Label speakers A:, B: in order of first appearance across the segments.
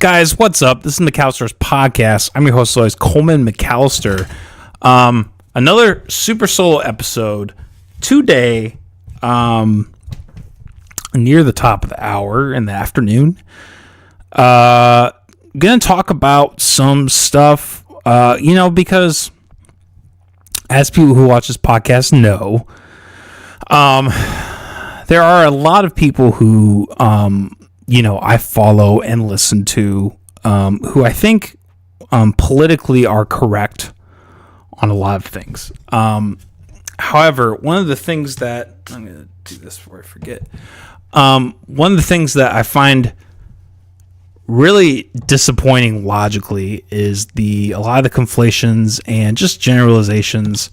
A: Guys, what's up? This is McAllister's podcast. I'm your host, always, Coleman McAllister. Another Super Solo episode today, near the top of the hour in the afternoon. Gonna talk about some stuff, because as people who watch this podcast know, there are a lot of people who, I follow and listen to, who I think politically are correct on a lot of things. However, one of the things that I'm going to do this before I forget. One of the things that I find really disappointing logically is a lot of the conflations and just generalizations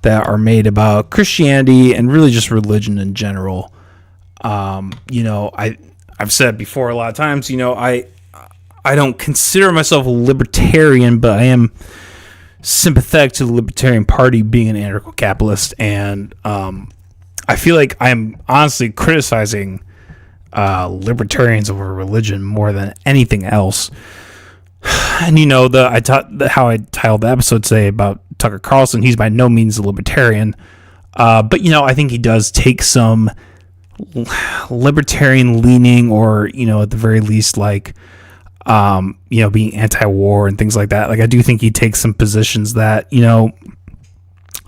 A: that are made about Christianity and really just religion in general. I've said before a lot of times, I don't consider myself a libertarian, but I am sympathetic to the Libertarian Party being an anarcho-capitalist, and I feel like I'm honestly criticizing libertarians over religion more than anything else. And how I titled the episode today about Tucker Carlson, he's by no means a libertarian, but I think he does take some libertarian leaning, or at the very least, like being anti-war and things like that. Like, I do think he takes some positions that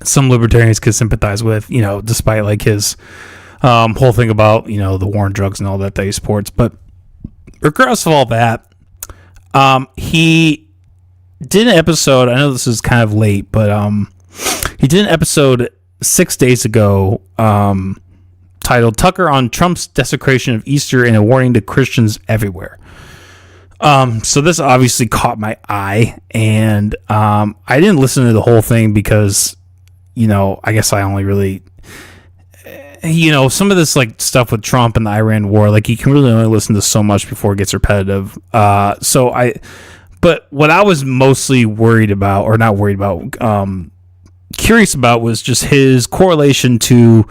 A: some libertarians could sympathize with, despite like his whole thing about the war on drugs and all that he supports. But regardless of all that, he did an episode, I know this is kind of late, but he did an episode 6 days ago titled "Tucker on Trump's Desecration of Easter and a Warning to Christians Everywhere." So this obviously caught my eye, and I didn't listen to the whole thing because I guess I only really some of this like stuff with Trump and the Iran war, like you can really only listen to so much before it gets repetitive. But what I was mostly worried about, or not worried about, curious about, was just his correlation to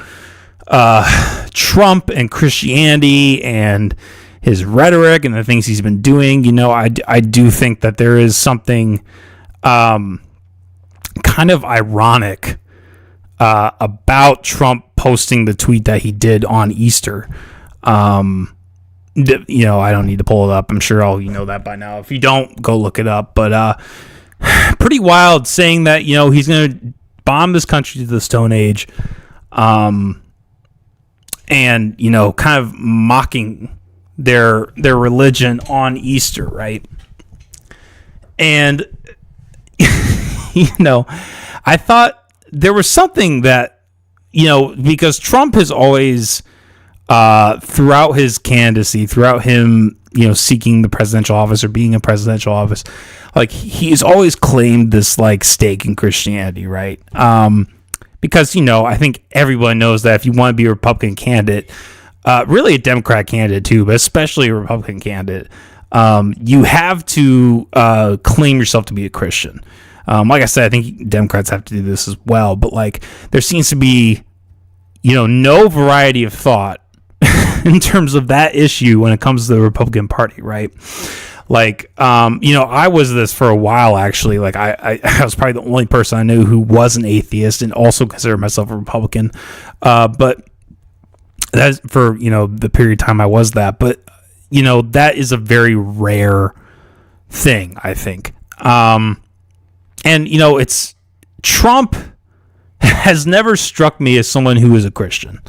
A: Trump and Christianity and his rhetoric and the things he's been doing. I do think that there is something kind of ironic about Trump posting the tweet that he did on Easter. I don't need to pull it up. I'm sure all that by now. If you don't, go look it up. But pretty wild, saying that he's going to bomb this country to the Stone Age, and kind of mocking their religion on Easter, right? And I thought there was something that because Trump has always throughout his candidacy, throughout him seeking the presidential office or being in presidential office, like he's always claimed this like stake in Christianity, right? Because I think everyone knows that if you want to be a Republican candidate, really a Democrat candidate too, but especially a Republican candidate, you have to claim yourself to be a Christian. Like I said, I think Democrats have to do this as well, but like there seems to be no variety of thought in terms of that issue when it comes to the Republican Party, right? Like, I was this for a while, actually. Like, I was probably the only person I knew who was an atheist and also considered myself a Republican. But that's for, the period of time I was that. But, that is a very rare thing, I think. And, it's Trump has never struck me as someone who is a Christian.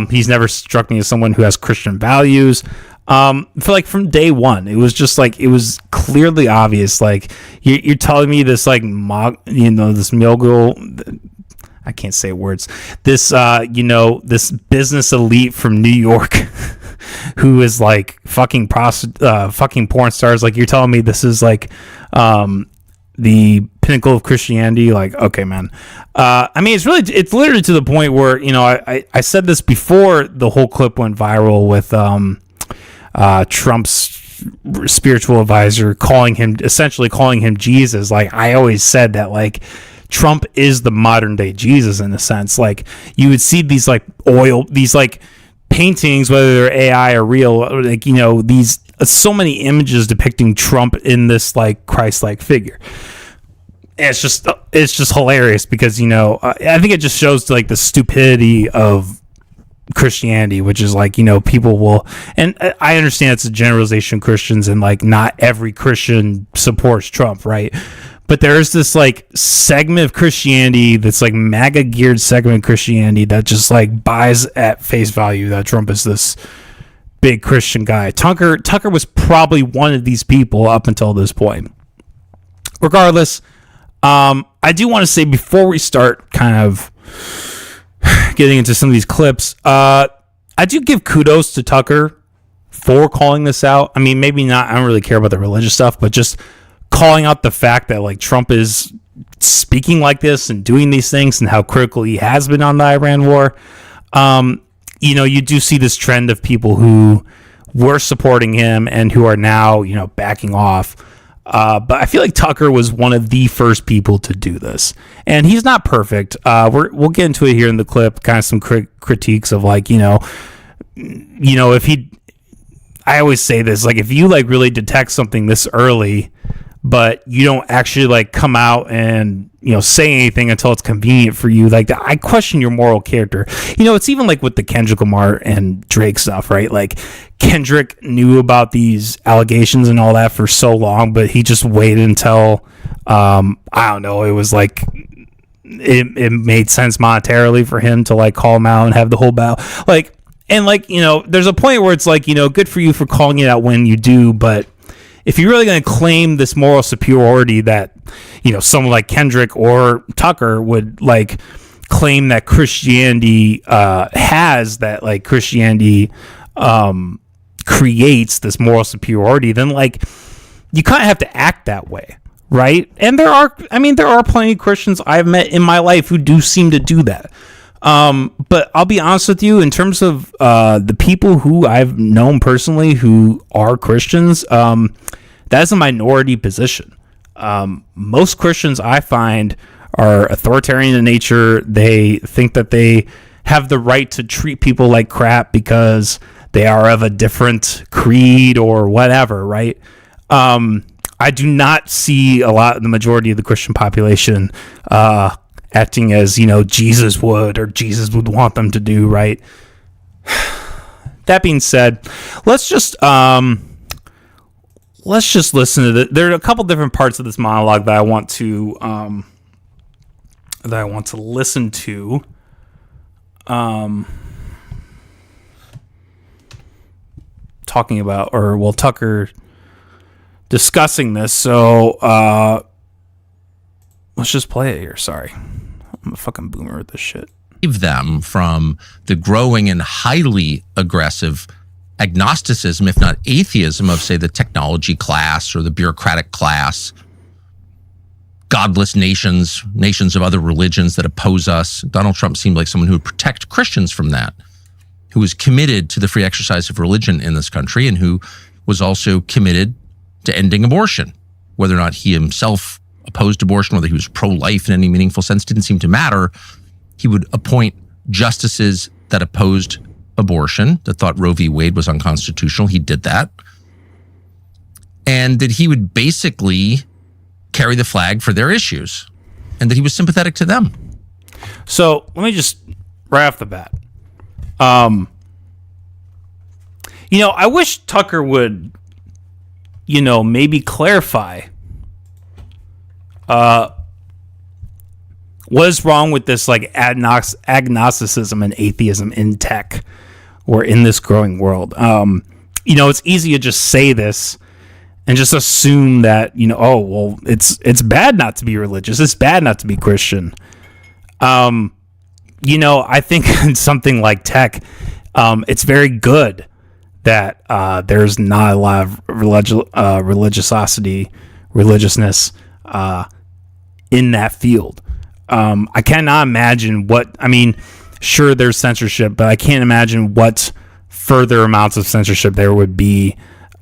A: He's never struck me as someone who has Christian values. From day one, it was just like, it was clearly obvious. Like you're telling me this, like, this mogul, I can't say words. This, this business elite from New York who is like fucking porn stars. Like, you're telling me this is like, the pinnacle of Christianity. Like, okay, man. It's literally to the point where, I said this before the whole clip went viral with, Trump's spiritual advisor essentially calling him Jesus. Like, I always said that, like, Trump is the modern day Jesus in a sense. Like, you would see these like paintings, whether they're AI or real, like, you know, these so many images depicting Trump in this like Christ-like figure. And it's just hilarious because, you know, I think it just shows like the stupidity of Christianity, which is like, you know, people will, and I understand it's a generalization of Christians and like not every Christian supports Trump, right? But there's this like segment of Christianity that's like MAGA geared segment of Christianity that just like buys at face value that Trump is this big Christian guy. Tucker was probably one of these people up until this point. Regardless, I do want to say before we start kind of getting into some of these clips, I do give kudos to Tucker for calling this out. I mean, maybe not, I don't really care about the religious stuff, but just calling out the fact that like Trump is speaking like this and doing these things and how critical he has been on the Iran war. You know, you do see this trend of people who were supporting him and who are now, you know, backing off. But I feel like Tucker was one of the first people to do this, and he's not perfect. We'll get into it here in the clip, kind of some critiques of like, you know, if I always say this, like if you like really detect something this early, but you don't actually like come out and, you know, say anything until it's convenient for you, like I question your moral character. You know, it's even like with the Kendrick Lamar and Drake stuff, right? Like Kendrick knew about these allegations and all that for so long, but he just waited until I don't know, it was like it made sense monetarily for him to like call him out and have the whole battle. Like, and like, you know, there's a point where it's like, you know, good for you for calling it out when you do, but if you're really going to claim this moral superiority that, you know, someone like Kendrick or Tucker would like claim that Christianity has, that like Christianity creates this moral superiority, then like you kind of have to act that way, right? And there are plenty of Christians I've met in my life who do seem to do that. But I'll be honest with you, in terms of the people who I've known personally who are Christians, that is a minority position. Most Christians I find are authoritarian in nature. They think that they have the right to treat people like crap because they are of a different creed or whatever, right? I do not see the majority of the Christian population acting as, you know, Jesus would or Jesus would want them to do, right? That being said, let's just listen to there are a couple different parts of this monologue that I want to listen to. Talking about, or well, Tucker discussing this. So let's just play it here. Sorry. I'm a fucking boomer with this shit.
B: Them from the growing and highly aggressive agnosticism, if not atheism, of, say, the technology class or the bureaucratic class, godless nations of other religions that oppose us. Donald Trump seemed like someone who would protect Christians from that, who was committed to the free exercise of religion in this country, and who was also committed to ending abortion. Whether or not he himself opposed abortion, whether he was pro-life in any meaningful sense, didn't seem to matter. He would appoint justices that opposed abortion, that thought Roe v. Wade was unconstitutional. He did that. And that he would basically carry the flag for their issues, and that he was sympathetic to them.
A: So let me just, right off the bat, you know, I wish Tucker would, you know, maybe clarify what is wrong with this like agnosticism and atheism in tech or in this growing world. You know, it's easy to just say this and just assume that, you know, oh, well, it's bad not to be religious. It's bad not to be Christian. You know, I think in something like tech, it's very good that there's not a lot of religiousness in that field. I cannot imagine sure, there's censorship, but I can't imagine what further amounts of censorship there would be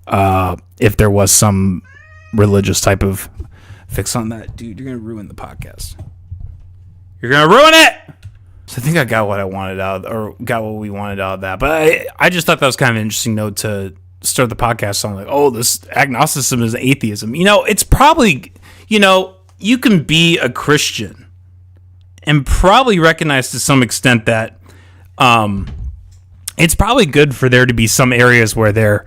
A: if there was some religious type of fix on that. Dude, you're going to ruin the podcast. You're going to ruin it! So I think I got what I wanted out, or got what we wanted out of that. But I just thought that was kind of an interesting note to start the podcast on, like, oh, this agnosticism is atheism. It's probably, you can be a Christian and probably recognize to some extent that it's probably good for there to be some areas where there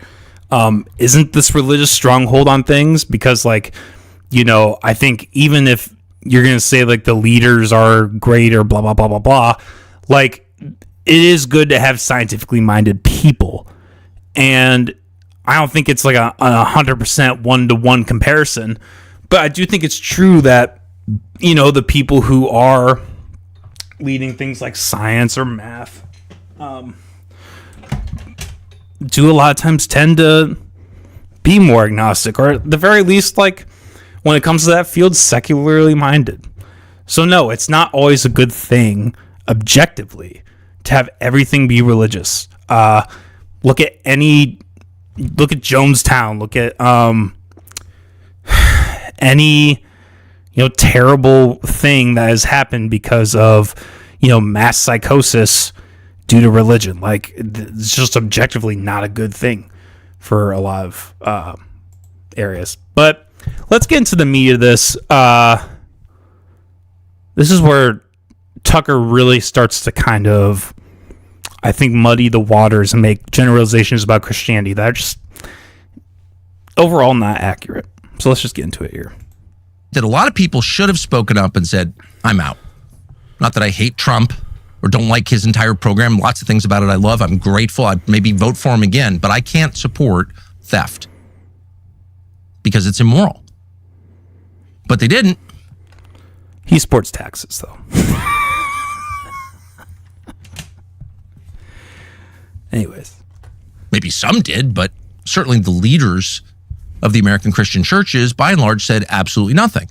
A: isn't this religious stronghold on things, because, like, I think even if you're going to say, like, the leaders are great or blah, blah, blah, blah, blah, like, it is good to have scientifically minded people. And I don't think it's like a 100% one-to-one comparison, but I do think it's true that, the people who are leading things like science or math do a lot of times tend to be more agnostic, or at the very least, like, when it comes to that field, secularly minded. So no, it's not always a good thing objectively to have everything be religious. Look at Jonestown, look at any terrible thing that has happened because of mass psychosis due to religion. Like, it's just objectively not a good thing for a lot of areas. But let's get into the meat of this. This is where Tucker really starts to kind of, I think, muddy the waters and make generalizations about Christianity that are just overall not accurate. So let's just get into it here.
B: That a lot of people should have spoken up and said, I'm out. Not that I hate Trump or don't like his entire program. Lots of things about it I love. I'm grateful. I'd maybe vote for him again, but I can't support theft because it's immoral. But they didn't.
A: He supports taxes, though. Anyways.
B: Maybe some did, but certainly the leaders of the American Christian churches, by and large, said absolutely nothing.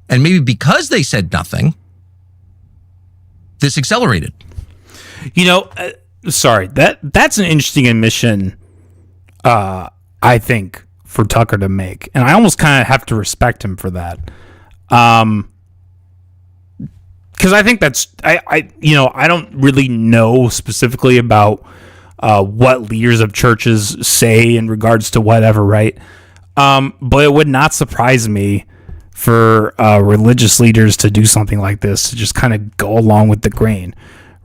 B: And maybe because they said nothing, this accelerated.
A: Sorry, that's an interesting admission, I think, for Tucker to make. And I almost kind of have to respect him for that. Because I think that's, I don't really know specifically about what leaders of churches say in regards to whatever, right? But it would not surprise me for religious leaders to do something like this, to just kind of go along with the grain,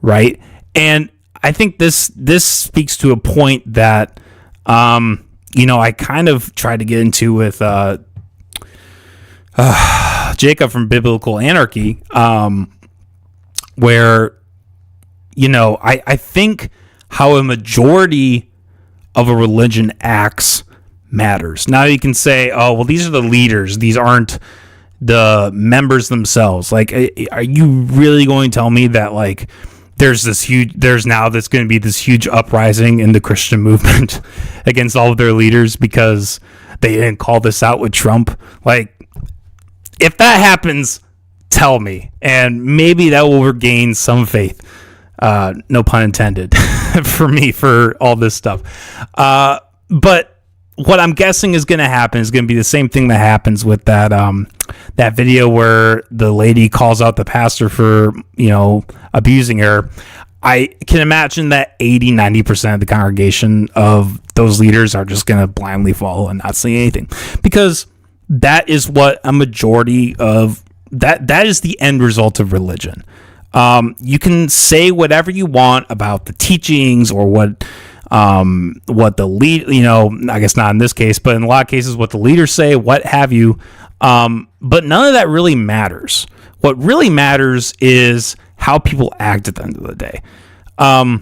A: right? And I think this speaks to a point that, I kind of tried to get into with Jacob from Biblical Anarchy, where, I think how a majority of a religion acts matters. Now you can say, oh, well, these are the leaders. These aren't the members themselves. Like, are you really going to tell me that, like, there's now going to be this huge uprising in the Christian movement against all of their leaders because they didn't call this out with Trump? Like, if that happens, tell me, and maybe that will regain some faith. No pun intended for me, for all this stuff. But what I'm guessing is going to happen is going to be the same thing that happens with that video where the lady calls out the pastor for, abusing her. I can imagine that 80-90% of the congregation of those leaders are just going to blindly follow and not say anything, because that is what a majority of that is the end result of religion. You can say whatever you want about the teachings or what the lead, I guess not in this case, but in a lot of cases, what the leaders say, what have you. But none of that really matters. What really matters is how people act at the end of the day. I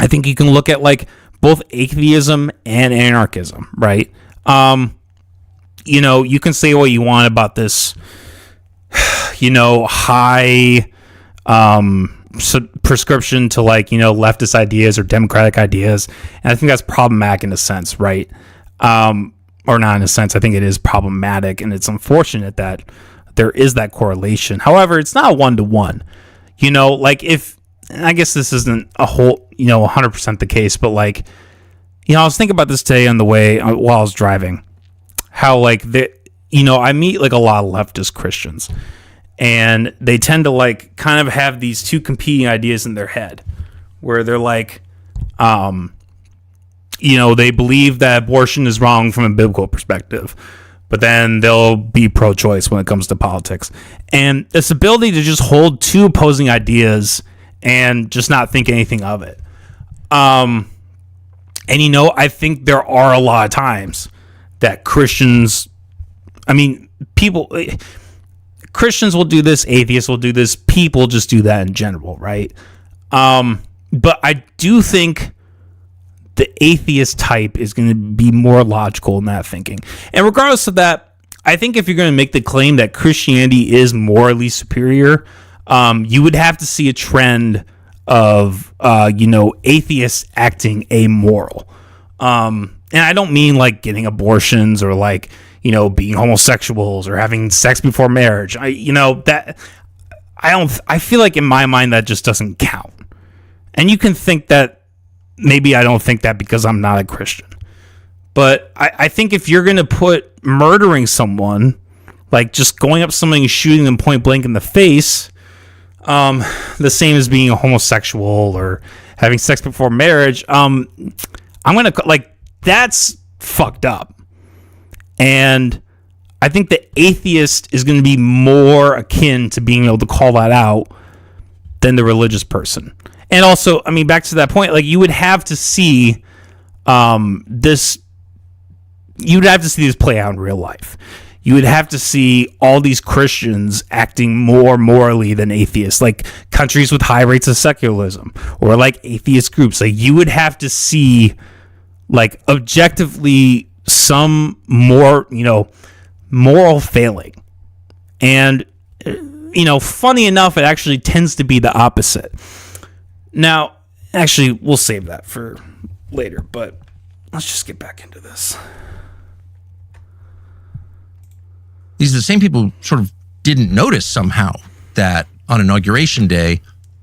A: think you can look at, like, both atheism and anarchism, right? You can say what you want about this, high prescription to, like, leftist ideas or democratic ideas, and I think that's problematic in a sense, right? Or not in a sense. I think it is problematic, and it's unfortunate that there is that correlation. However, it's not a one-to-one. Like, if, and I guess this isn't a whole 100% the case, but, like, I was thinking about this today on the way while I was driving, how, like, I meet, like, a lot of leftist Christians, and they tend to like kind of have these two competing ideas in their head, where they're like, they believe that abortion is wrong from a biblical perspective, but then they'll be pro-choice when it comes to politics. And this ability to just hold two opposing ideas and just not think anything of it. I think there are a lot of times that Christians will do this, atheists will do this, people just do that in general, right? But I do think the atheist type is going to be more logical in that thinking. And regardless of that, I think if you're going to make the claim that Christianity is morally superior, you would have to see a trend of, atheists acting amoral. And I don't mean like getting abortions or like, being homosexuals or having sex before marriage. I feel like in my mind that just doesn't count. And you can think that maybe I don't think that because I'm not a Christian. But I think if you're going to put murdering someone, like just going up to somebody and shooting them point blank in the face, the same as being a homosexual or having sex before marriage, I'm going to, like, that's fucked up. And I think the atheist is going to be more akin to being able to call that out than the religious person. And also, back to that point, like, you would have to see this play out in real life. You would have to see all these Christians acting more morally than atheists, like countries with high rates of secularism or like atheist groups. Like, you would have to see, like, objectively some more, moral failing. And, funny enough, it actually tends to be the opposite. Now, actually, we'll save that for later, but let's just get back into this.
B: These are the same people who sort of didn't notice somehow that on Inauguration Day,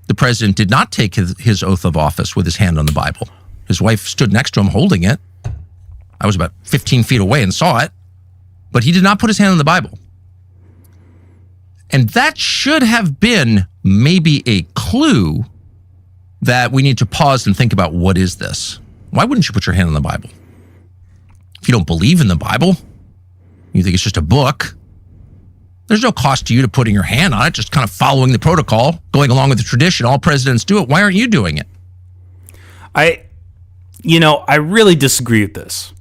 B: the president did not take his oath of office with his hand on the Bible. His wife stood next to him holding it. I was about 15 feet away and saw it, but he did not put his hand on the Bible. And that should have been maybe a clue that we need to pause and think about, what is this? Why wouldn't you put your hand on the Bible? If you don't believe in the Bible, you think it's just a book, there's no cost to you to putting your hand on it, just kind of following the protocol, going along with the tradition. All presidents do it. Why aren't you doing it?
A: I really disagree with this.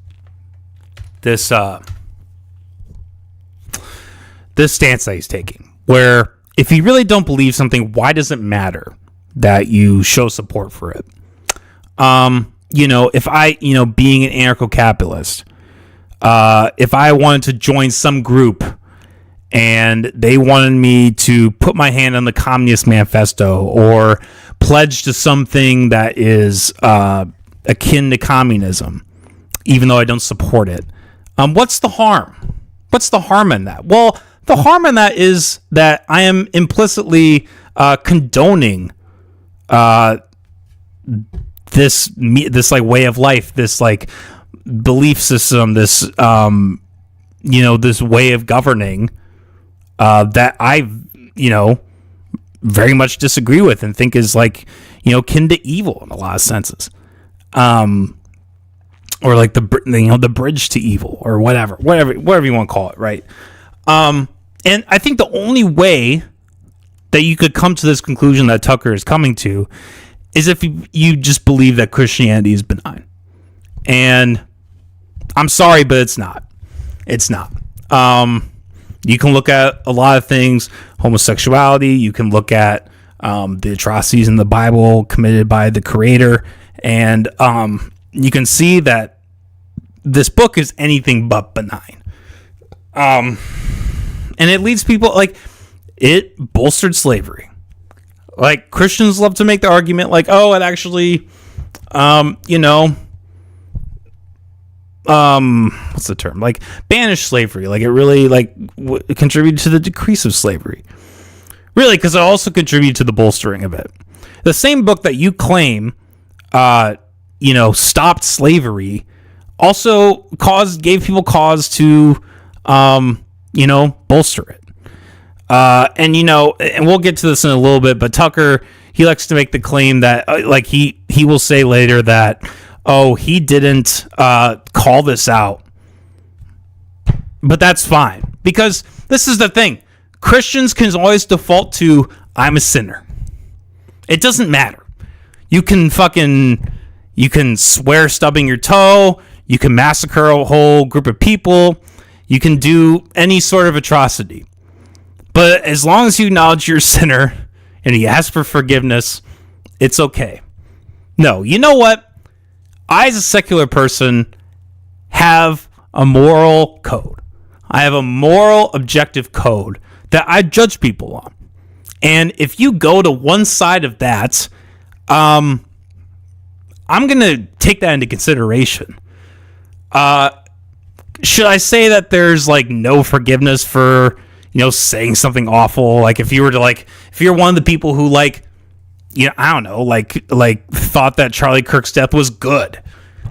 A: This stance that he's taking, where if you really don't believe something, why does it matter that you show support for it? If I, being an anarcho-capitalist, if I wanted to join some group and they wanted me to put my hand on the Communist Manifesto or pledge to something that is akin to communism, even though I don't support it, what's the harm? What's the harm in that? Well, the harm in that is that I am implicitly condoning this like way of life, this like belief system, this this way of governing that I very much disagree with and think is like kin to evil in a lot of senses, or like the bridge to evil or whatever you want to call it, right? And I think the only way that you could come to this conclusion that Tucker is coming to is if you just believe that Christianity is benign. And I'm sorry, but it's not. It's not. You can look at a lot of things, homosexuality. You can look at the atrocities in the Bible committed by the Creator. And you can see that this book is anything but benign. And it leads people, like, it bolstered slavery. Like, Christians love to make the argument, like, oh, it actually, what's the term? Like, banished slavery. Like, it really, like, contributed to the decrease of slavery. Really, because it also contributed to the bolstering of it. The same book that you claim, stopped slavery, also gave people cause to, bolster it. And we'll get to this in a little bit, but Tucker, he likes to make the claim that he will say later that, oh, he didn't call this out. But that's fine, because this is the thing. Christians can always default to, I'm a sinner. It doesn't matter. You can swear stubbing your toe. You can massacre a whole group of people. You can do any sort of atrocity. But as long as you acknowledge you're a sinner and you ask for forgiveness, it's okay. No, you know what? I, as a secular person, have a moral code. I have a moral, objective code that I judge people on. And if you go to one side of that, I'm going to take that into consideration. Should I say that there's no forgiveness for, saying something awful? Like if you're one of the people who I don't know, thought that Charlie Kirk's death was good.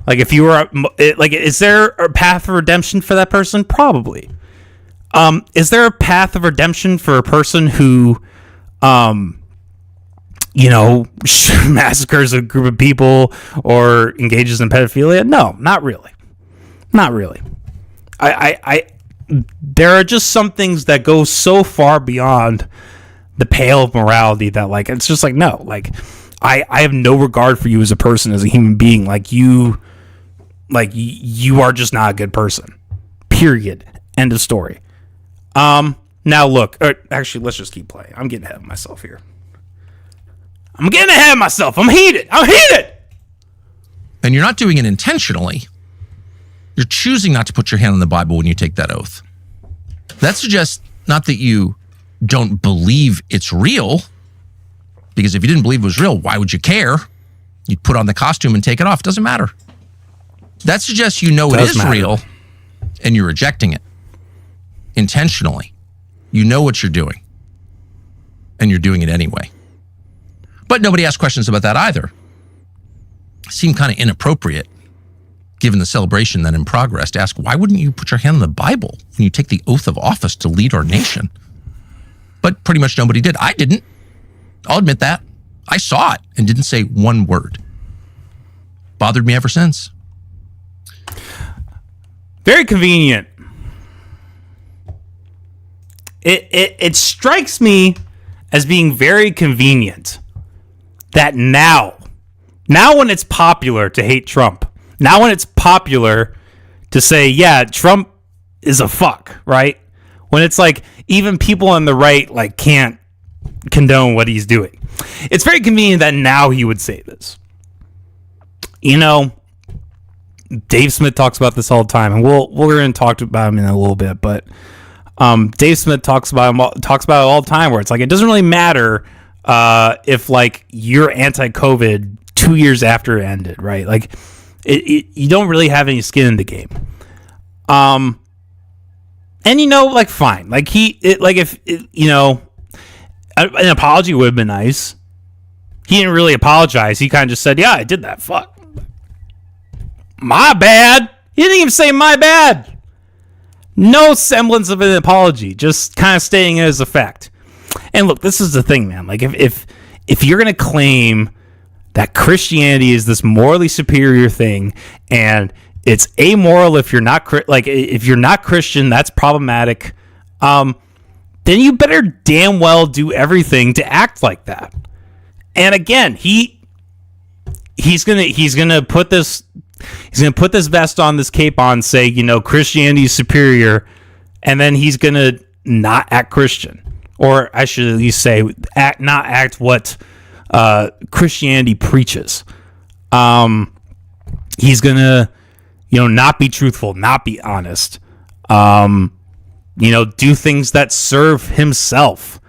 A: If you were is there a path of redemption for that person? Probably. Is there a path of redemption for a person who, massacres a group of people or engages in pedophilia? No, not really. Not really. There are just some things that go so far beyond the pale of morality that it's just no, I have no regard for you as a person, as a human being. You are just not a good person. Period. End of story. Now look, actually, let's just keep playing. I'm getting ahead of myself here. I'm heated.
B: And you're not doing it intentionally. You're choosing not to put your hand on the Bible when you take that oath. That suggests not that you don't believe it's real, because if you didn't believe it was real, why would you care? You'd put on the costume and take it off. It doesn't matter. That suggests it is real, and you're rejecting it intentionally. You know what you're doing, and you're doing it anyway. But nobody asked questions about that either. It seemed kind of inappropriate, given the celebration then in progress, to ask, why wouldn't you put your hand on the Bible when you take the oath of office to lead our nation? But pretty much nobody did. I didn't. I'll admit that. I saw it and didn't say one word. Bothered me ever since.
A: Very convenient. It strikes me as being very convenient that now when it's popular to hate Trump, now when it's popular to say, yeah, Trump is a fuck, right? When it's even people on the right can't condone what he's doing. It's very convenient that now he would say this. Dave Smith talks about this all the time, and we're going to talk about him in a little bit, but Dave Smith talks about it all the time, where it's it doesn't really matter if you're anti-COVID 2 years after it ended, right? You don't really have any skin in the game. And fine, an apology would have been nice. He didn't really apologize. He kind of just said, yeah, I did that. Fuck. My bad. He didn't even say my bad. No semblance of an apology, just kind of stating it as a fact. And look, this is the thing, man. If you're going to claim that Christianity is this morally superior thing, and it's amoral if you're not if you're not Christian, that's problematic. Then you better damn well do everything to act like that. And again, he's gonna put this vest on, this cape on, say, Christianity is superior, and then he's gonna not act Christian, or I should at least say not act what Christianity preaches. He's gonna not be truthful, not be honest, do things that serve himself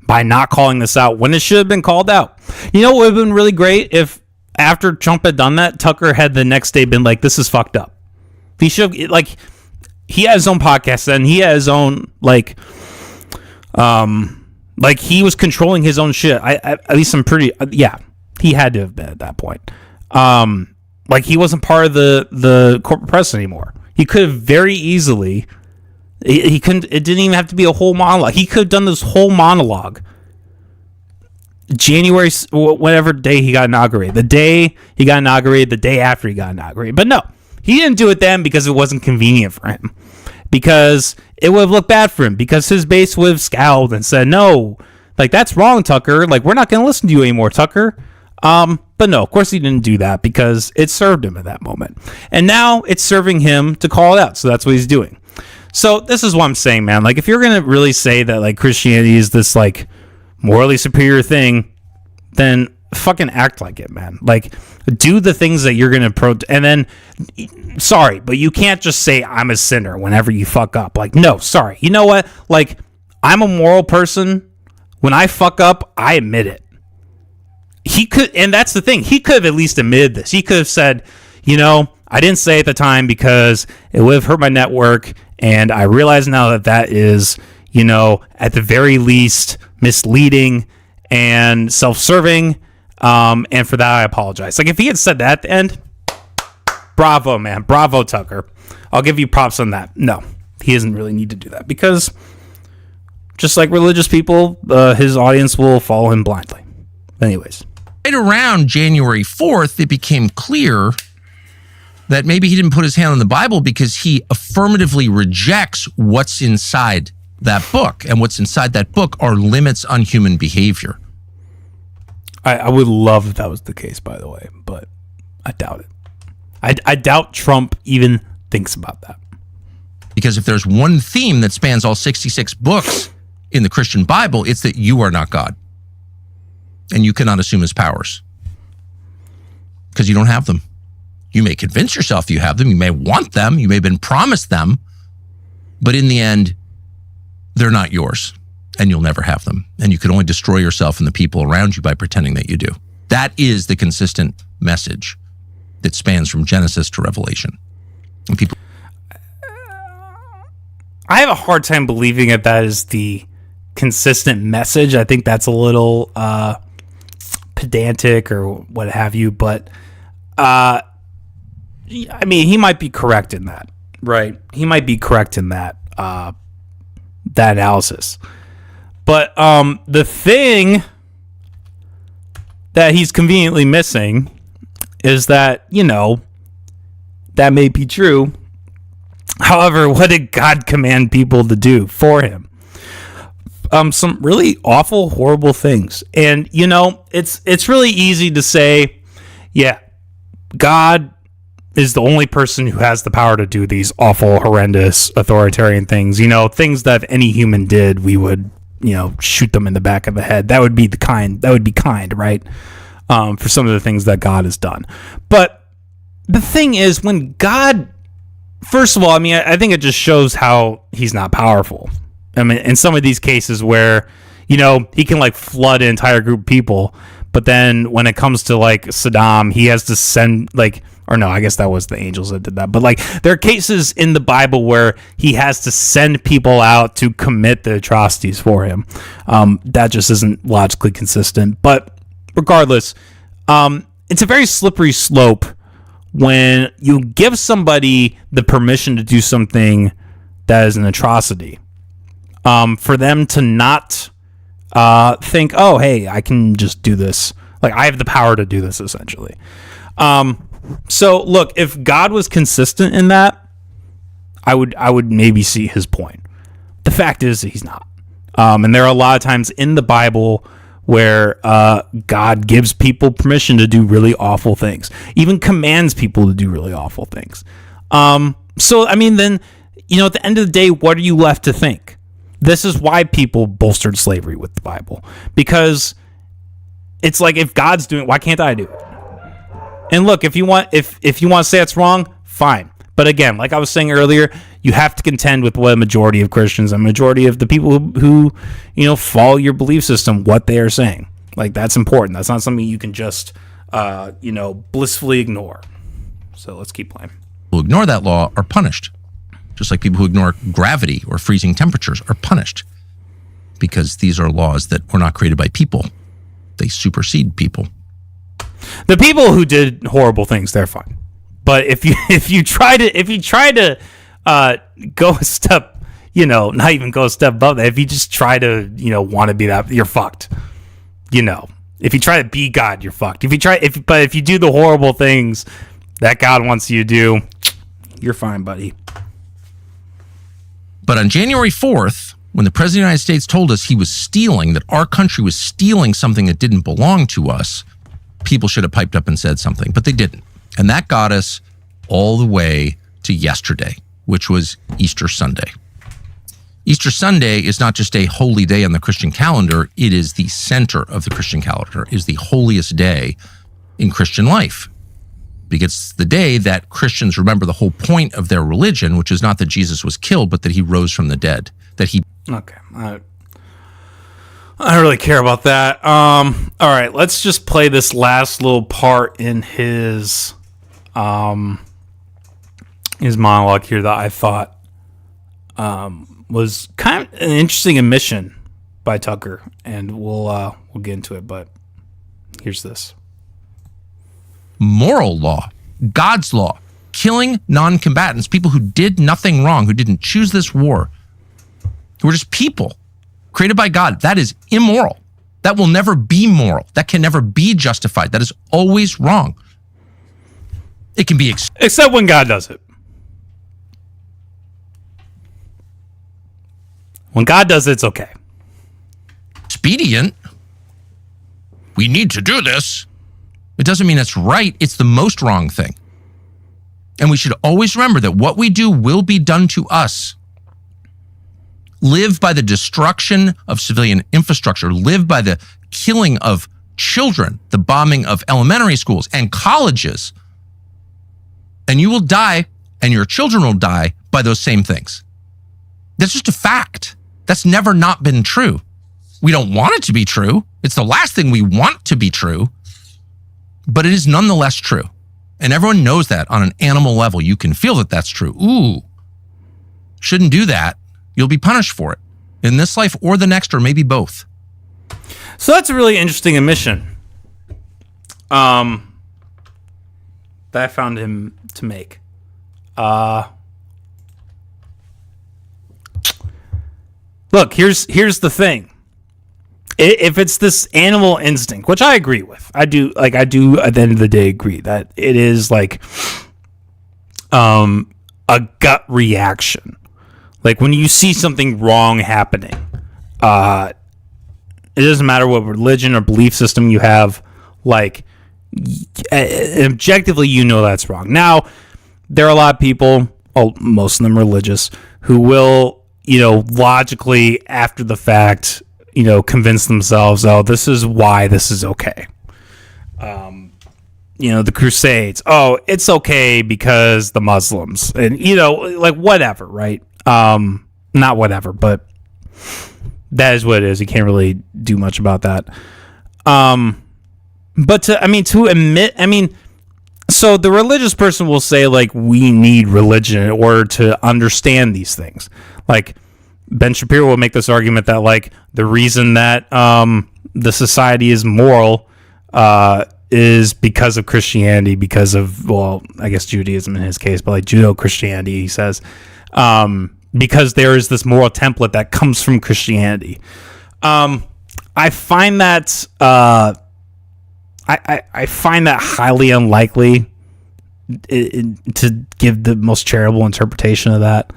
A: by not calling this out when it should have been called out. What would have been really great if after Trump had done that, Tucker had the next day been like, this is fucked up. He should have, he had his own podcast then. He had his own, he was controlling his own shit. At least I'm pretty, he had to have been at that point. He wasn't part of the corporate press anymore. He could have very easily, He couldn't. It didn't even have to be a whole monologue. He could have done this whole monologue. January, whatever day he got inaugurated, the day he got inaugurated, the day after he got inaugurated. But no, he didn't do it then because it wasn't convenient for him. Because it would have looked bad for him. Because his base would have scowled and said, "No, like that's wrong, Tucker. Like we're not going to listen to you anymore, Tucker." But no, of course he didn't do that because it served him at that moment. And now it's serving him to call it out. So that's what he's doing. So this is what I'm saying, man. Like if you're going to really say that like Christianity is this like morally superior thing, then fucking act like it, man. Like do the things that you're going to and then sorry, but you can't just say I'm a sinner whenever you fuck up. Like, no, sorry. You know what? Like I'm a moral person. When I fuck up, I admit it. He could, and that's the thing. He could have at least admitted this. He could have said, you know, I didn't say at the time because it would have hurt my network. And I realize now that that is, you know, at the very least misleading and self-serving. And for that, I apologize. Like if he had said that at the end, bravo, man. Bravo, Tucker. I'll give you props on that. No, he doesn't really need to do that because just like religious people, his audience will follow him blindly. Anyways.
B: Right around January 4th, it became clear that maybe he didn't put his hand on the Bible because he affirmatively rejects what's inside that book. And what's inside that book are limits on human behavior.
A: I would love if that was the case, by the way, but I doubt it. I doubt Trump even thinks about that.
B: Because if there's one theme that spans all 66 books in the Christian Bible, it's that you are not God. And you cannot assume his powers. Because you don't have them. You may convince yourself you have them. You may want them. You may have been promised them. But in the end, they're not yours. And you'll never have them. And you can only destroy yourself and the people around you by pretending that you do. That is the consistent message that spans from Genesis to Revelation. And people,
A: I have a hard time believing that is the consistent message. I think that's a little pedantic or what have you. But I mean, he might be correct in that, right? He might be correct in that that analysis. But the thing that he's conveniently missing is that, you know, that may be true. However, what did God command people to do for him? Some really awful, horrible things. And, you know, it's really easy to say, yeah, God is the only person who has the power to do these awful, horrendous, authoritarian things. You know, things that if any human did, we would, you know, shoot them in the back of the head. That would be kind, right? For some of the things that God has done. But the thing is, when God, first of all, I mean, I think it just shows how he's not powerful. I mean, in some of these cases where, you know, he can like flood an entire group of people, but then when it comes to like Saddam, he has to send like, or no, I guess that was the angels that did that. But like there are cases in the Bible where he has to send people out to commit the atrocities for him. That just isn't logically consistent. But regardless, it's a very slippery slope when you give somebody the permission to do something that is an atrocity. For them to not think, oh, hey, I can just do this. Like I have the power to do this, essentially. So look, if God was consistent in that, I would maybe see his point. The fact is that he's not. And there are a lot of times in the Bible where God gives people permission to do really awful things, even commands people to do really awful things. So, I mean, then, you know, at the end of the day, what are you left to think? This is why people bolstered slavery with the Bible, because it's like, if God's doing it, why can't I do it? And look, if you want to say it's wrong, fine. But again, like I was saying earlier, you have to contend with what a majority of Christians, a majority of the people who you know, follow your belief system, what they are saying. Like that's important. That's not something you can just, you know, blissfully ignore. So let's keep playing.
B: Who ignore that law are punished. Just like people who ignore gravity or freezing temperatures are punished. Because these are laws that were not created by people. They supersede people.
A: The people who did horrible things, they're fine. But if you try to go a step, not even go a step above that. If you just try to, want to be that, you're fucked. If you try to be God, you're fucked. But if you do the horrible things that God wants you to do, you're fine, buddy.
B: But on January 4th, when the President of the United States told us he was stealing, that our country was stealing something that didn't belong to us, people should have piped up and said something, but they didn't. And that got us all the way to yesterday, which was Easter Sunday. Easter Sunday is not just a holy day on the Christian calendar, it is the center of the Christian calendar. It is the holiest day in Christian life. Because it's the day that Christians remember the whole point of their religion, which is not that Jesus was killed, but that he rose from the dead.
A: Okay. I don't really care about that. All right, let's just play this last little part in his monologue here that I thought was kind of an interesting admission by Tucker, and we'll get into it. But here's this.
B: Moral law, God's law, killing non-combatants, people who did nothing wrong, who didn't choose this war, who were just people created by God. That is immoral. That will never be moral. That can never be justified. That is always wrong. It can be
A: except when God does it. When God does it, it's okay.
B: Expedient. We need to do this. It doesn't mean it's right. It's the most wrong thing. And we should always remember that what we do will be done to us. Live by the destruction of civilian infrastructure. Live by the killing of children, the bombing of elementary schools and colleges. And you will die, and your children will die by those same things. That's just a fact. That's never not been true. We don't want it to be true. It's the last thing we want to be true. But it is nonetheless true. And everyone knows that on an animal level. You can feel that that's true. Ooh, shouldn't do that. You'll be punished for it in this life or the next, or maybe both.
A: So that's a really interesting admission that I found him to make. Look, here's the thing. If it's this animal instinct, which I agree with, I do at the end of the day agree that it is like a gut reaction. Like when you see something wrong happening, it doesn't matter what religion or belief system you have, like objectively you know that's wrong. Now, there are a lot of people, most of them religious, who will, logically after the fact, convince themselves, oh, this is why this is okay. The Crusades, oh, it's okay because the Muslims, and, like whatever, right? Not whatever, but that is what it is. You can't really do much about that. But to admit, so the religious person will say, like, we need religion in order to understand these things. Like, Ben Shapiro will make this argument that, like, the reason that the society is moral is because of Christianity, because of, well, I guess Judaism in his case, but like Judeo-Christianity, he says, because there is this moral template that comes from Christianity. I find that I find that highly unlikely to give the most charitable interpretation of that.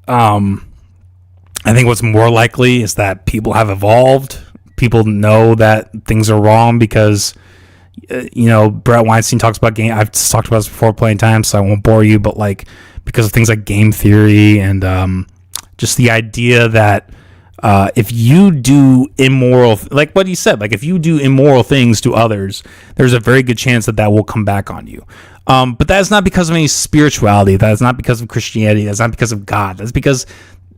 A: I think what's more likely is that people have evolved. People know that things are wrong because, Brett Weinstein talks about game. I've talked about this before plenty of times, so I won't bore you. But like, because of things like game theory and just the idea that if you do immoral, like what he said, like if you do immoral things to others, there's a very good chance that will come back on you. But that is not because of any spirituality. That is not because of Christianity. That's not because of God. That's because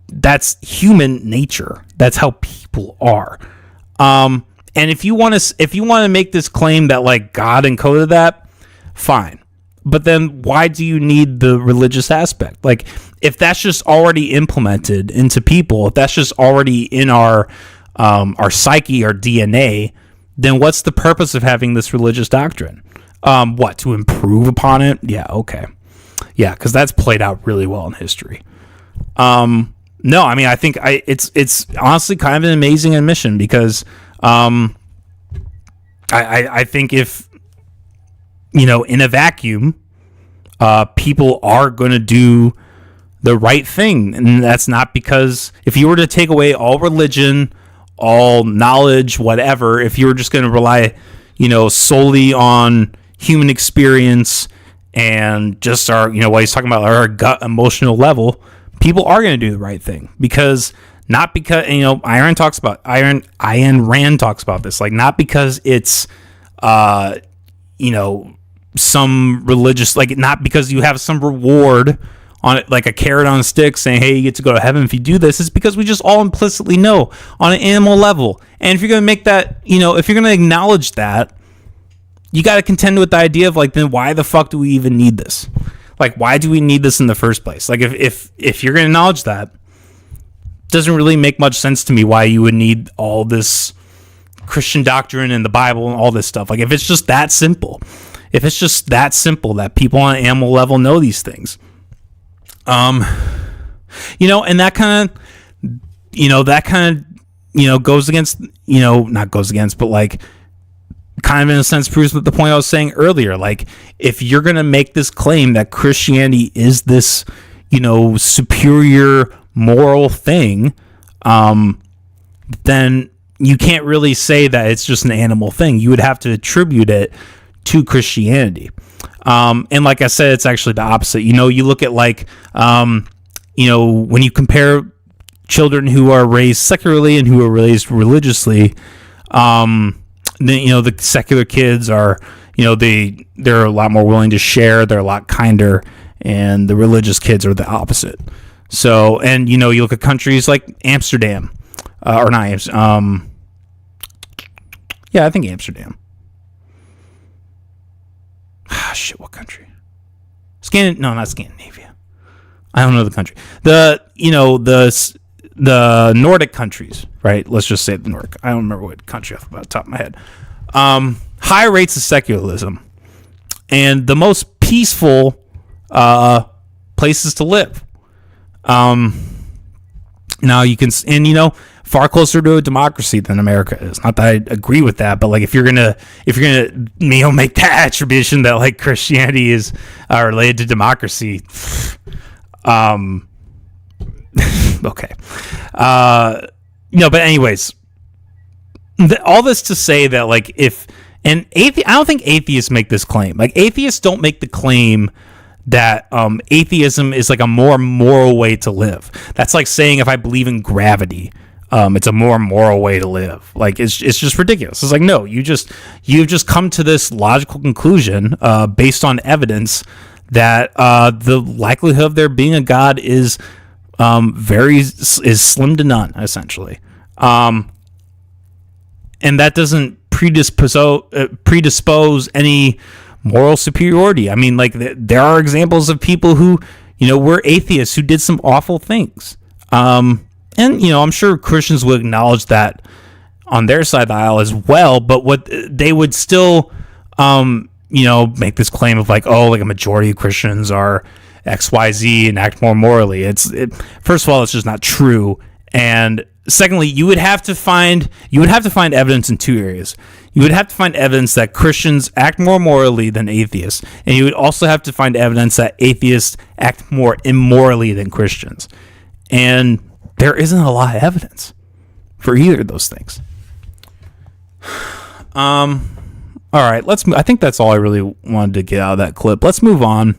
A: that's human nature. That's how people are. And if you want to make this claim that like God encoded that, fine. But then why do you need the religious aspect? Like if that's just already implemented into people, if that's just already in our psyche, our DNA, then what's the purpose of having this religious doctrine? What, to improve upon it? Yeah, okay. Yeah, because that's played out really well in history. No, I mean, I think it's honestly kind of an amazing admission because I think if, in a vacuum, people are going to do the right thing. And that's not because if you were to take away all religion, all knowledge, whatever, if you were just going to rely, solely on human experience and just our, what he's talking about, our gut emotional level, people are going to do the right thing not because, Ayn Rand talks about this, like, not because it's, some religious, like, not because you have some reward on it, like a carrot on a stick saying, hey, you get to go to heaven if you do this. It's because we just all implicitly know on an animal level. And if you're going to make that, if you're going to acknowledge that, you got to contend with the idea of, like, then why the fuck do we even need this? Like, why do we need this in the first place? Like, if you're going to acknowledge that, it doesn't really make much sense to me why you would need all this Christian doctrine and the Bible and all this stuff. Like, if it's just that simple, that people on an animal level know these things, and that kind of, goes against, not goes against, but, like, kind of in a sense proves the point I was saying earlier. Like, if you're going to make this claim that Christianity is this, superior moral thing, then you can't really say that it's just an animal thing. You would have to attribute it to Christianity. And like I said, it's actually the opposite. You look at, like, when you compare children who are raised secularly and who are raised religiously, the secular kids are, they're a lot more willing to share. They're a lot kinder, and the religious kids are the opposite. So, and, you look at countries like Amsterdam, or not Amsterdam. Yeah, I think Amsterdam. Shit, what country? No, not Scandinavia. I don't know the country. The Nordic countries, right? Let's just say the Nordic. I don't remember what country off the top of my head. High rates of secularism and the most peaceful places to live. Now you can, and far closer to a democracy than America is. Not that I agree with that, but, like, if you're gonna make that attribution that, like, Christianity is related to democracy, okay. But anyways, all this to say that, like, I don't think atheists make this claim. Like, atheists don't make the claim that atheism is, like, a more moral way to live. That's like saying if I believe in gravity, it's a more moral way to live. Like, it's just ridiculous. It's like, no, you've just come to this logical conclusion based on evidence that the likelihood of there being a God is slim to none, essentially. And that doesn't predispose any moral superiority. I mean, like, there are examples of people who, were atheists who did some awful things. And, I'm sure Christians will acknowledge that on their side of the aisle as well, but what they would still, make this claim of, like, oh, like, a majority of Christians are XYZ and act more morally. First of all, it's just not true. And secondly, you would have to find evidence in two areas. You would have to find evidence that Christians act more morally than atheists, and you would also have to find evidence that atheists act more immorally than Christians. And there isn't a lot of evidence for either of those things. All right, I think that's all I really wanted to get out of that clip. Let's move on.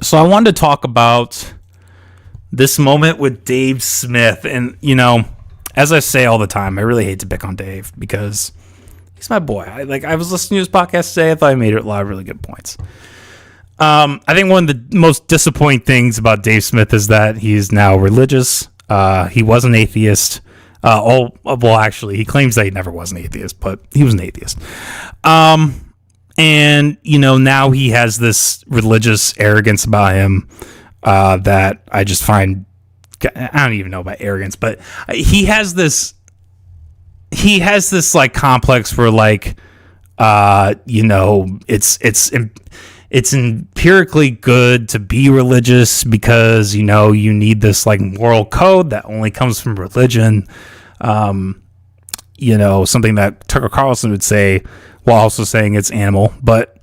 A: So I wanted to talk about this moment with Dave Smith. And, as I say all the time, I really hate to pick on Dave because he's my boy. I was listening to his podcast today. I thought he made a lot of really good points. I think one of the most disappointing things about Dave Smith is that he is now religious. He was an atheist. Actually, he claims that he never was an atheist, but he was an atheist. And, now he has this religious arrogance about him that I just find, I don't even know about arrogance, but he has this like complex where, like, it's it's empirically good to be religious because, you know, you need this like moral code that only comes from religion. You know, something that Tucker Carlson would say while also saying it's animal, but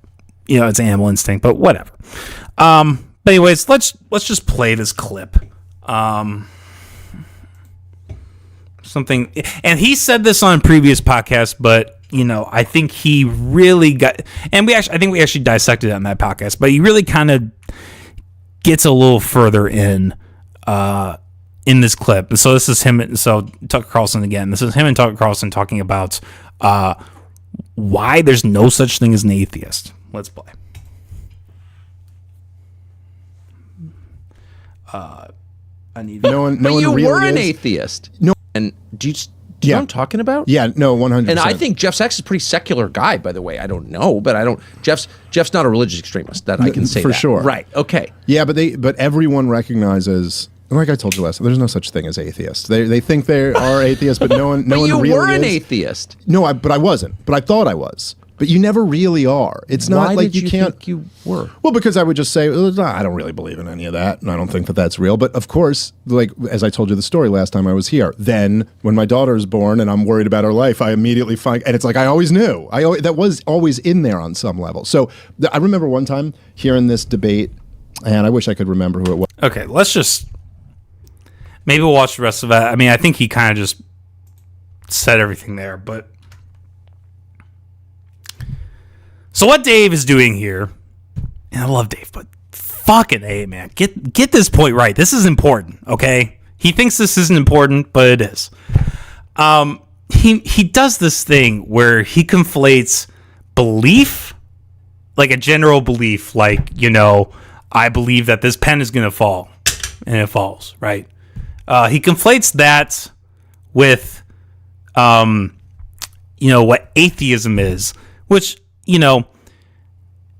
A: you know, it's animal instinct, but whatever. But anyways, let's just play this clip. Something, and he said this on a previous podcast, but you know, I think he really got, and I think we actually dissected it on that podcast, but he really kind of gets a little further in this clip. And so this is him. So Tucker Carlson again. This is him and Tucker Carlson talking about why there's no such thing as an atheist. Let's play. I need.
C: No one really
B: were an
C: is.
B: atheist.
C: No,
B: and do you know what I'm talking about?
C: Yeah, no, 100%.
B: And I think Jeff Sachs is a pretty secular guy, by the way. I don't know, but Jeff's not a religious extremist. That I can say
C: for
B: that.
C: sure.
B: Right. Okay.
C: Yeah, but everyone recognizes, like I told you last time, there's no such thing as atheists. They think they are atheists, but no one really
B: you were an
C: is.
B: atheist.
C: No, but I wasn't. But I thought I was. But you never really are. It's not
B: Why
C: like
B: did
C: you can't.
B: Think you were?
C: Well, because I would just say, I don't really believe in any of that, and I don't think that that's real. But of course, like as I told you the story last time I was here, then when my daughter is born and I'm worried about her life, I immediately find, and it's like I always knew. That was always in there on some level. So I remember one time hearing this debate, and I wish I could remember who it was.
A: Okay, let's just maybe we'll watch the rest of that. I mean, I think he kind of just said everything there, but. So what Dave is doing here, and I love Dave, but fucking A, man, get this point right. This is important, okay? He thinks this isn't important, but it is. He does this thing where he conflates belief, like a general belief, like, you know, I believe that this pen is going to fall, and it falls, right? He conflates that with, you know, what atheism is, which, you know,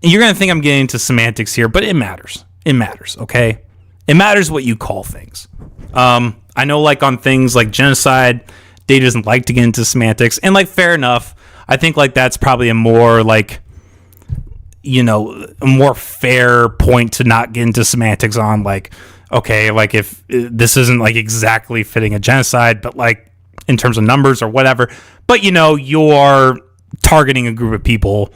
A: you're going to think I'm getting into semantics here, but it matters. It matters, okay? It matters what you call things. I know, like, on things like genocide, Dave doesn't like to get into semantics, and, like, fair enough. I think, like, that's probably a more, like, you know, a more fair point to not get into semantics on, like, okay, like, if this isn't, like, exactly fitting a genocide, but, like, in terms of numbers or whatever, but, you know, you're targeting a group of people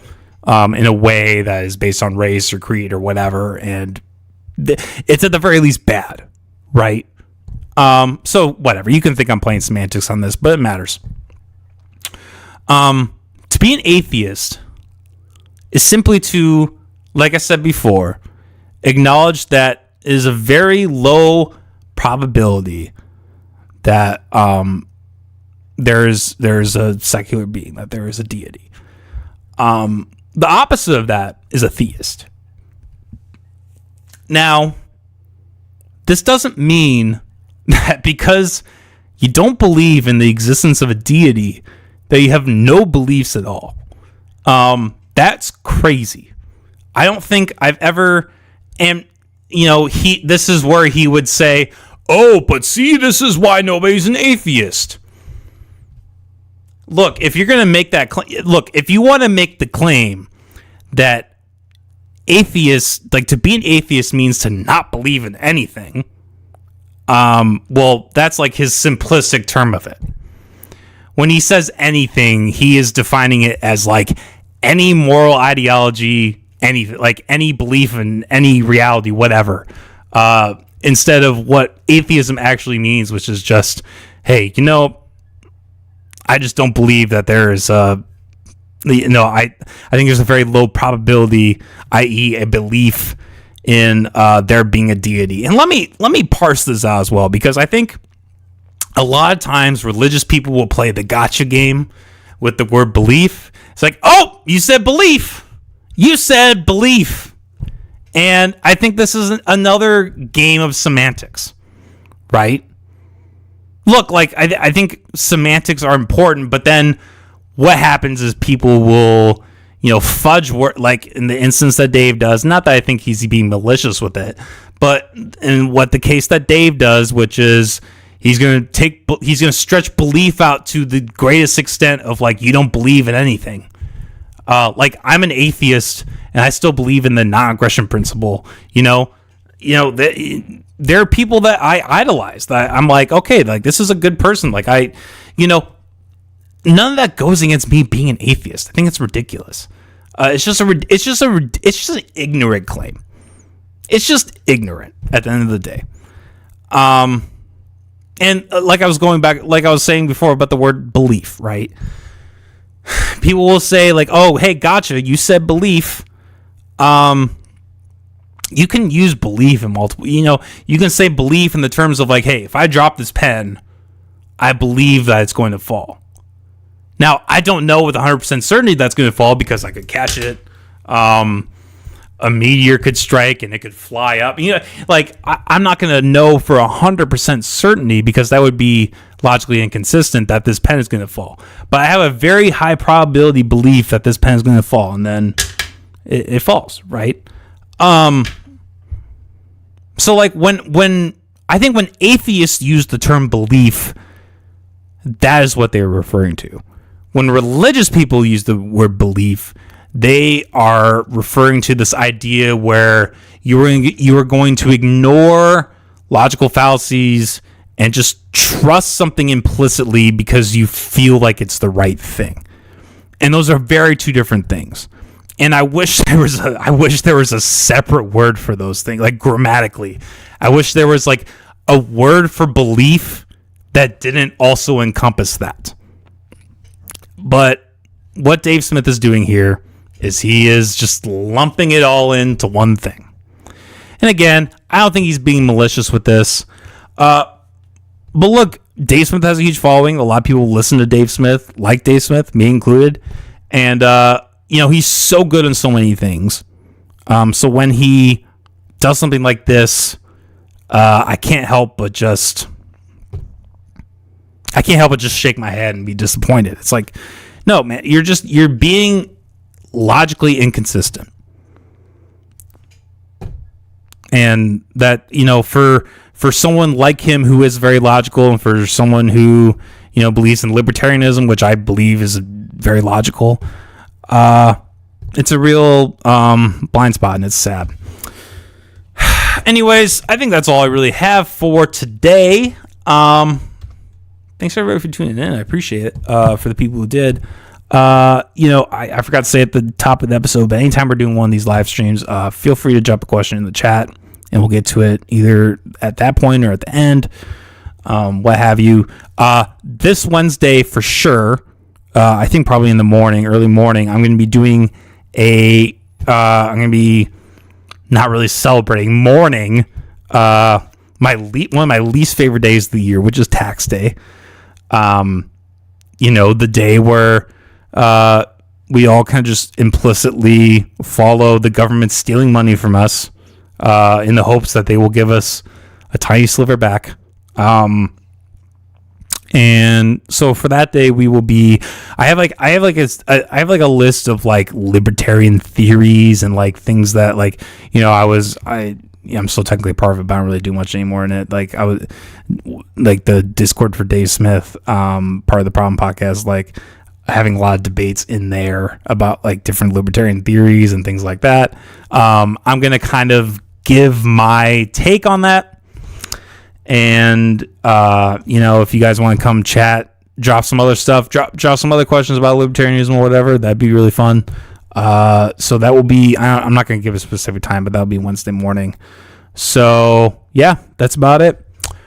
A: in a way that is based on race or creed or whatever, and it's at the very least bad, right? So whatever, you can think I'm playing semantics on this, but it matters. To be an atheist is simply to, like I said before, acknowledge that it is a very low probability that there's a secular being, that there is a deity. The opposite of that is a theist. Now, this doesn't mean that because you don't believe in the existence of a deity, that you have no beliefs at all. That's crazy. I don't think I've ever, and you know, this is where he would say, "Oh, but see, this is why nobody's an atheist." Look, if you're going to make that claim, if you want to make the claim that atheists, like to be an atheist means to not believe in anything, well, that's like his simplistic term of it. When he says anything, he is defining it as like any moral ideology, anything, like any belief in any reality, whatever, instead of what atheism actually means, which is just, hey, you know, I just don't believe that there is I think there's a very low probability, i.e. a belief in there being a deity. And let me parse this out as well, because I think a lot of times religious people will play the gotcha game with the word belief. It's like, oh, you said belief. You said belief. And I think this is another game of semantics, right? Look, like, I think semantics are important, but then what happens is people will, you know, fudge word, like in the instance that Dave does. Not that I think he's being malicious with it, but in what the case that Dave does, which is he's going to stretch belief out to the greatest extent of like, you don't believe in anything. Like, I'm an atheist, and I still believe in the non-aggression principle. There are people that I idolize, that I'm like, okay, like this is a good person. Like none of that goes against me being an atheist. I think it's ridiculous. It's just an ignorant claim. It's just ignorant at the end of the day. And like I was saying before about the word belief, right? People will say like, oh, hey, gotcha, you said belief. You can use belief in multiple, you can say belief in the terms of like, hey, if I drop this pen, I believe that it's going to fall. Now, I don't know with 100% certainty that's going to fall because I could catch it. A meteor could strike and it could fly up. I'm not going to know for 100% certainty because that would be logically inconsistent that this pen is going to fall. But I have a very high probability belief that this pen is going to fall, and then it falls, right? So like when atheists use the term belief, that is what they're referring to. When religious people use the word belief, they are referring to this idea where you are going to ignore logical fallacies and just trust something implicitly because you feel like it's the right thing. And those are very two different things. And I wish there was a separate word for those things, like grammatically. I wish there was like a word for belief that didn't also encompass that. But what Dave Smith is doing here is he is just lumping it all into one thing. And again, I don't think he's being malicious with this. But look, Dave Smith has a huge following. A lot of people listen to Dave Smith, like Dave Smith, me included. And, he's so good in so many things. So when he does something like this, I can't help but just shake my head and be disappointed. It's like, no, man, you're being logically inconsistent. And that, for someone like him who is very logical, and for someone who, believes in libertarianism, which I believe is very logical, it's a real blind spot, and it's sad. Anyways, I think that's all I really have for today. Thanks everybody for tuning in. I appreciate it. For the people who did. I forgot to say at the top of the episode, but anytime we're doing one of these live streams, feel free to drop a question in the chat, and we'll get to it either at that point or at the end, what have you. This Wednesday for sure, I think probably in the morning, early morning, I'm going to be doing I'm going to be not really celebrating, mourning one of my least favorite days of the year, which is tax day. The day where we all kind of just implicitly follow the government stealing money from us in the hopes that they will give us a tiny sliver back. And so for that day, we will be. I have a list of like libertarian theories and like things that like I'm still technically part of it, but I don't really do much anymore in it. Like I was like the Discord for Dave Smith, part of the Problem Podcast, like having a lot of debates in there about like different libertarian theories and things like that. I'm going to kind of give my take on that. And, if you guys want to come chat, drop some other stuff, drop some other questions about libertarianism or whatever, that'd be really fun. So that will be, I'm not going to give a specific time, but that'll be Wednesday morning. So yeah, that's about it.